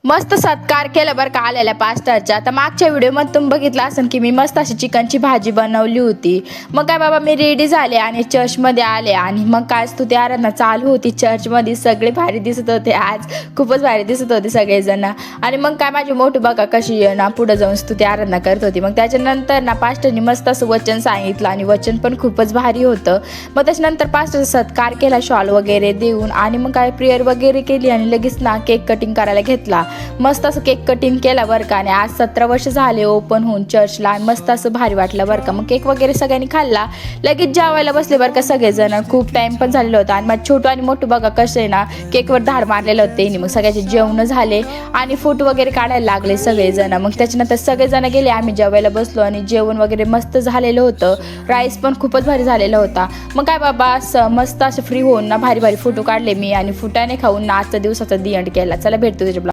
मस्त सत्कार केला बरं का आलेल्या पास्टरचा. तर मागच्या व्हिडिओमध्ये तुम्ही बघितलं असेल की मी मस्त अशी चिकनची भाजी बनवली होती. मग काय बाबा मी रेडी झाले आणि चर्चमध्ये आले आणि मग काय स्तुती आराधना चालू होती चर्चमध्ये. सगळे भारी दिसत होते, आज खूपच भारी दिसत होते सगळेजण. आणि मग काय माझी मोठी बघा कशी ना पुढे जाऊन स्तुती आराधना करत होती. मग त्याच्यानंतर ना पास्टरनी मस्त असं वचन सांगितलं आणि वचन पण खूपच भारी होतं. मग त्याच्यानंतर पास्टरचा सत्कार केला शॉल वगैरे देऊन आणि मग काय प्रेयर वगैरे केली आणि लगेच ना केक कटिंग करायला घेतला. मस्त असं केक कटिंग केला बरं का. आणि आज 17 वर्ष झाले ओपन होऊन चर्चला. मस्त असं भारी वाटलं बरं का. मग केक वगैरे सगळ्यांनी खाल्ला, लगेच जेवायला बसले बरं का सगळेजण. खूप टाईम पण झालेलं होता आणि मग छोटू आणि मोठू बघा कसे ना केकवर धाड मारलेलं होते. मग सगळ्याचे जेवण झाले आणि फोटो वगैरे काढायला लागले सगळेजण. मग त्याच्यानंतर सगळेजण गेले, आम्ही जेवायला बसलो आणि जेवण वगैरे मस्त झालेलं होतं. राईस पण खूपच भारी झालेला होता. मग काय बाबा मस्त असं फ्री होऊन ना भारी भारी फोटो काढले मी आणि फुटाणे खाऊन ना आजचा दिवसाचा दी एंड केला. चला भेटतो त्याच्या